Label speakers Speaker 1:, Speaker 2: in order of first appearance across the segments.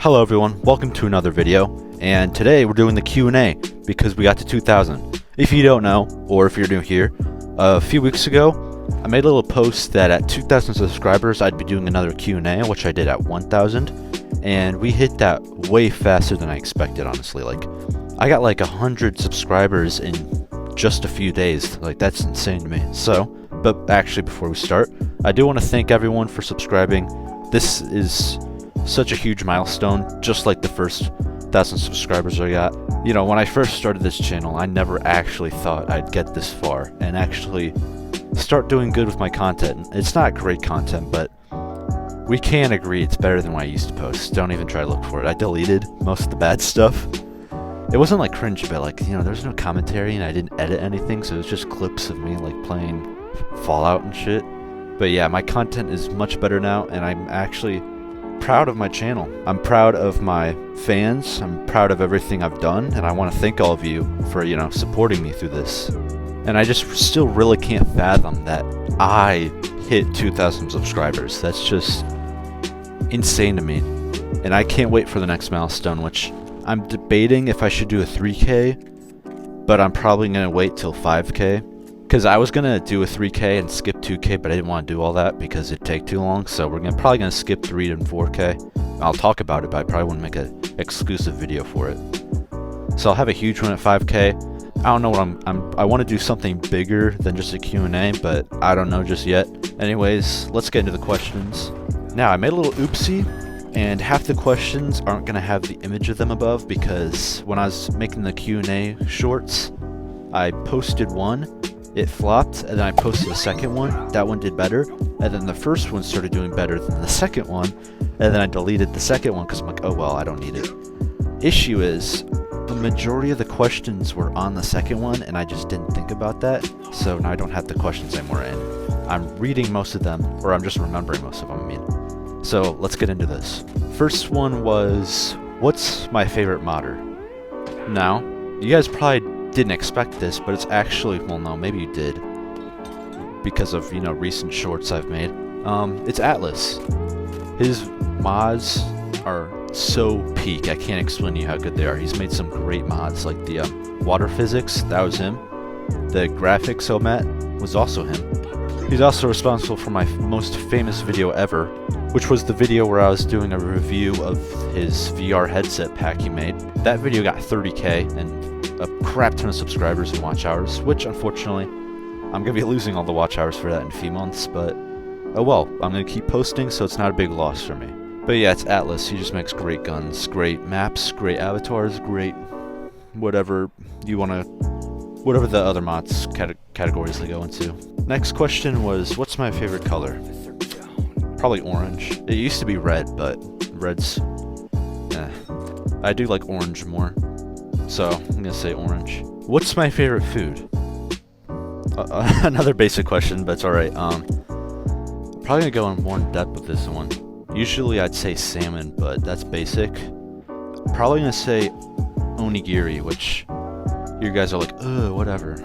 Speaker 1: Hello everyone, welcome to another video, and today we're doing the Q&A because we got to 2,000. If you don't know, or if you're new here, a few weeks ago I made a little post that at 2,000 subscribers I'd be doing another Q&A, which I did at 1,000, and we hit that way faster than I expected, honestly. Like, I got like 100 subscribers in just a few days. Like, that's insane to me. So, but actually before we start, I do want to thank everyone for subscribing. This is such a huge milestone, just like the first 1,000 subscribers I got. You know, when I first started this channel, I never actually thought I'd get this far and actually start doing good with my content. It's not great content, but we can agree it's better than what I used to post. Don't even try to look for it. I deleted most of the bad stuff. It wasn't like cringe, but like, you know, there's no commentary and I didn't edit anything, so it was just clips of me like playing Fallout and shit. But yeah, my content is much better now, and I'm actually proud of my channel. I'm proud of my fans. I'm proud of everything I've done, and I want to thank all of you for, you know, supporting me through this. And I just still really can't fathom that I hit 2,000 subscribers. That's just insane to me. And I can't wait for the next milestone, which I'm debating if I should do a 3K, but I'm probably going to wait till 5K. Because I was going to do a 3K and skip 2K, but I didn't want to do all that because it'd take too long. So we're probably going to skip 3 and 4K. I'll talk about it, but I probably wouldn't make an exclusive video for it. So I'll have a huge one at 5K. I don't know what I want to do something bigger than just a Q&A, but I don't know just yet. Anyways, let's get into the questions. Now, I made a little oopsie, and half the questions aren't going to have the image of them above because when I was making the Q&A shorts, I posted one. It flopped, and then I posted a second one. That one did better, and then the first one started doing better than the second one, and then I deleted the second one because I'm like, oh well, I don't need it. Issue is, the majority of the questions were on the second one, and I just didn't think about that, so now I don't have the questions anymore, and I'm reading most of them, or I'm just remembering most of them, I mean. So let's get into this. First one was, what's my favorite modder? Now, you guys probably didn't expect this, but it's actually, well, no, maybe you did because of, you know, recent shorts I've made. It's Atlas. His mods are so peak. I can't explain to you how good they are. He's made some great mods, like the water physics, that was him. The graphics OMAT was also him. He's also responsible for my most famous video ever, which was the video where I was doing a review of his VR headset pack he made. That video got 30K and a crap ton of subscribers and watch hours, which unfortunately I'm gonna be losing all the watch hours for that in a few months, but oh well, I'm gonna keep posting, so it's not a big loss for me. But yeah, it's Atlas. He just makes great guns, great maps, great avatars, great whatever you want to, whatever the other mods categories they go into. Next question was, what's my favorite color? Probably orange. It used to be red, but red's I do like orange more. So, I'm gonna say orange. What's my favorite food? Another basic question, but it's alright. Probably gonna go in more in depth with this one. Usually I'd say salmon, but that's basic. Probably gonna say onigiri, which you guys are like, ugh, whatever.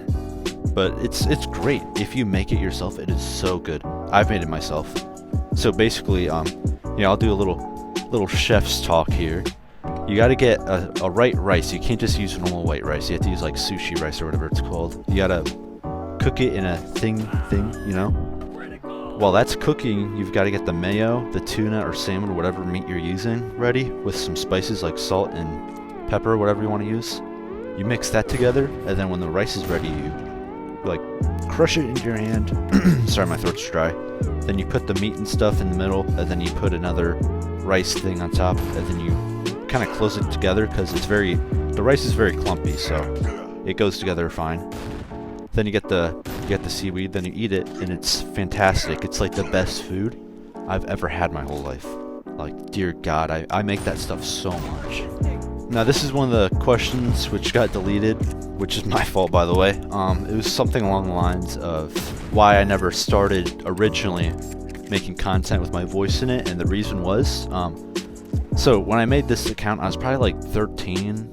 Speaker 1: But it's great. If you make it yourself, it is so good. I've made it myself. So basically, yeah, I'll do a little chef's talk here. You gotta get a right rice. You can't just use normal white rice. You have to use like sushi rice or whatever it's called. You gotta cook it in a thing, you know? While that's cooking, you've gotta get the mayo, the tuna or salmon, whatever meat you're using, ready with some spices like salt and pepper, whatever you want to use. You mix that together, and then when the rice is ready, you like crush it into your hand. Sorry, my throat's dry. Then you put the meat and stuff in the middle, and then you put another rice thing on top, and then you kind of close it together because the rice is very clumpy, so it goes together fine. Then you get the seaweed, then you eat it, and it's fantastic. It's like the best food I've ever had my whole life. Like, dear God, I make that stuff so much. Now this is one of the questions which got deleted, which is my fault, by the way. It was something along the lines of why I never started originally making content with my voice in it, and the reason was, so when I made this account, I was probably like 13,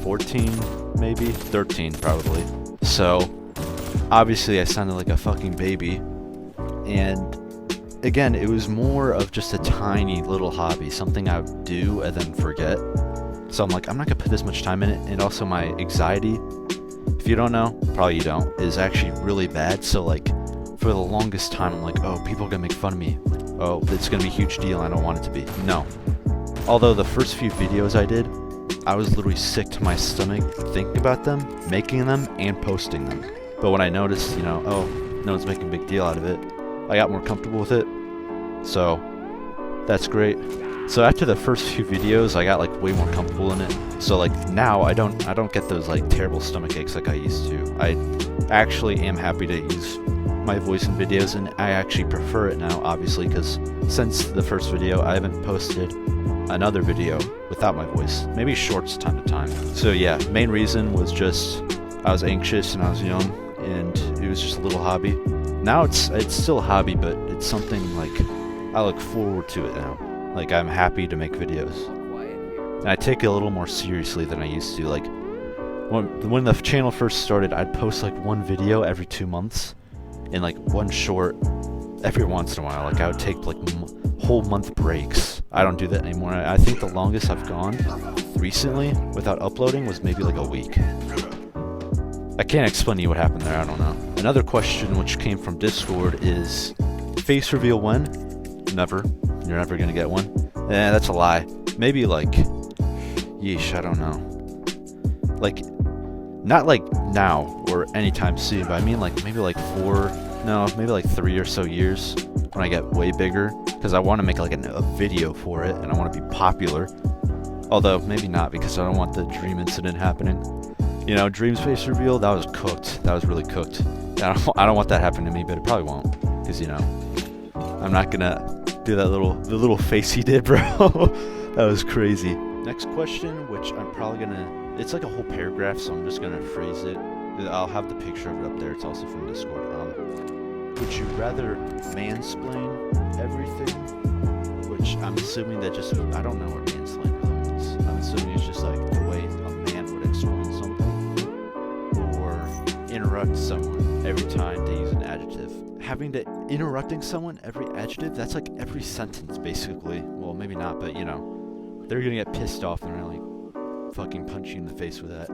Speaker 1: 14, maybe 13 probably. So obviously I sounded like a fucking baby, and again, it was more of just a tiny little hobby, something I would do and then forget. So I'm like, I'm not gonna put this much time in it. And also my anxiety, if you don't know, probably you don't, is actually really bad. So like for the longest time, I'm like, oh, people are gonna make fun of me. Oh, it's gonna be a huge deal. I don't want it to be. No. Although the first few videos I did, I was literally sick to my stomach thinking about them, making them, and posting them. But when I noticed, oh, no one's making a big deal out of it, I got more comfortable with it. So that's great. So after the first few videos, I got like way more comfortable in it. So like now I don't get those like terrible stomach aches like I used to. I actually am happy to use my voice in videos, and I actually prefer it now, obviously, because since the first video I haven't posted another video without my voice, maybe shorts time to time. So yeah, main reason was just I was anxious and I was young, and it was just a little hobby. Now it's still a hobby, but it's something like I look forward to it now. Like I'm happy to make videos, and I take it a little more seriously than I used to. Like when the channel first started, I'd post like one video every 2 months, and like one short every once in a while. Like I would take like whole month breaks. I don't do that anymore. I think the longest I've gone recently without uploading was maybe like a week. I can't explain to you what happened there, I don't know. Another question which came from Discord is, face reveal when? Never. You're never gonna get one. That's a lie. Maybe like, yeesh, I don't know. Like, not like now or anytime soon, but I mean like maybe like maybe like 3 or so years when I get way bigger, because I want to make like a video for it and I want to be popular. Although maybe not, because I don't want the dream incident happening. Dream's face reveal, that was cooked. That was really cooked. I don't want that happening to me, but it probably won't, because I'm not gonna do the little face he did, bro. That was crazy. Next question, which I'm probably gonna, it's like a whole paragraph, so I'm just gonna phrase it. I'll have the picture of it up there. It's also from Discord. Would you rather mansplain everything? Which I'm assuming that just, I don't know what mansplain really means. I'm assuming it's just like the way a man would explain something, or interrupt someone every time they use an adjective. Having to interrupting someone every adjective, that's like every sentence basically. Well, maybe not, but they're gonna get pissed off and they're gonna like fucking punch you in the face with that.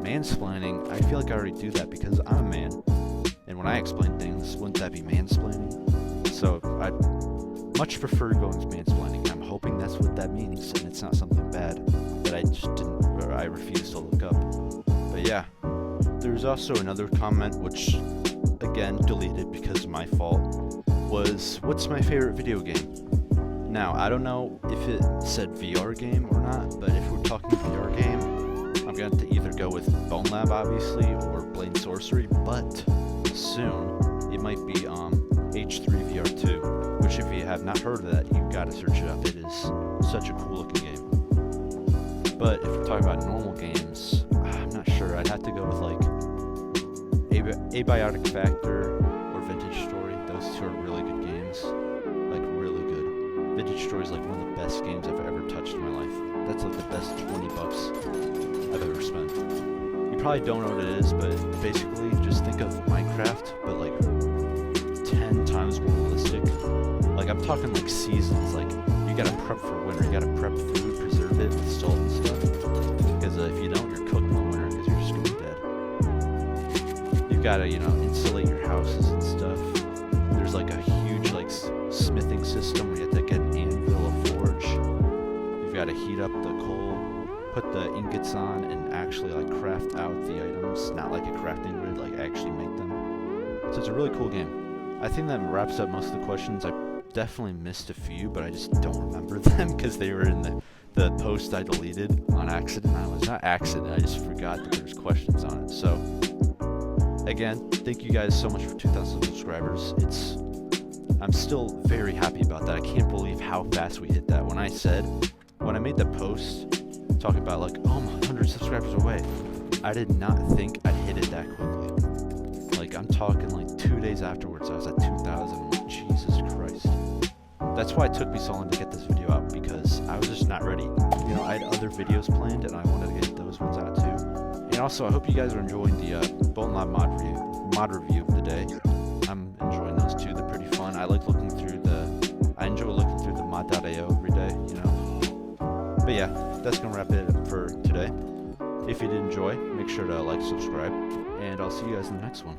Speaker 1: Mansplaining, I feel like I already do that because I'm a man, and when I explain things, wouldn't that be mansplaining? So I'd much prefer going to mansplaining. I'm hoping that's what that means, and it's not something bad that I just didn't, or I refuse to look up. But yeah, there's also another comment which, again, deleted because of my fault, was, what's my favorite video game? Now, I don't know if it said VR game or not, but if we're talking VR game, I'm going to either go with Bone Lab, obviously, or Blade Sorcery, but soon it might be H3 VR2, which if you have not heard of that, you've got to search it up. It is such a cool looking game. But if we're talking about normal games, I'm not sure. I'd have to go with like Abiotic Factor or Vintage Story. Those two are really good games. Like really good. Vintage Story is like one of the best games I've ever touched in my life. That's like the best $20 I've ever spent. You probably don't know what it is, but basically just think of Minecraft, but like 10 times more realistic. Like I'm talking like seasons, like you gotta prep for winter, you gotta prep food, preserve it with salt and stuff. Because if you don't, you're cooked in the winter because you're just gonna be dead. You've gotta, insulate your houses and stuff. There's like a huge like smithing system where you have to get an anvil, a forge. You've gotta heat up the coal, put the ingots on, and actually like craft out the items, not like a crafting grid, like actually make them. So it's a really cool game. I think that wraps up most of the questions. I definitely missed a few, but I just don't remember them because they were in the post I deleted on accident. I was not accident, I just forgot that there was questions on it. So again, thank you guys so much for 2,000 subscribers. I'm still very happy about that. I can't believe how fast we hit that. When I made the post talking about like, oh, I'm 100 subscribers away, I did not think I'd hit it that quickly. Like I'm talking like 2 days afterwards, I was at 2,000. I'm like, Jesus Christ. That's why it took me so long to get this video out, because I was just not ready. I had other videos planned and I wanted to get those ones out too. And also, I hope you guys are enjoying the Bone Lab mod review of the day. I'm enjoying those too. They're pretty fun. I like looking through the But yeah, that's gonna wrap it up for today. If you did enjoy, make sure to like, subscribe, and I'll see you guys in the next one.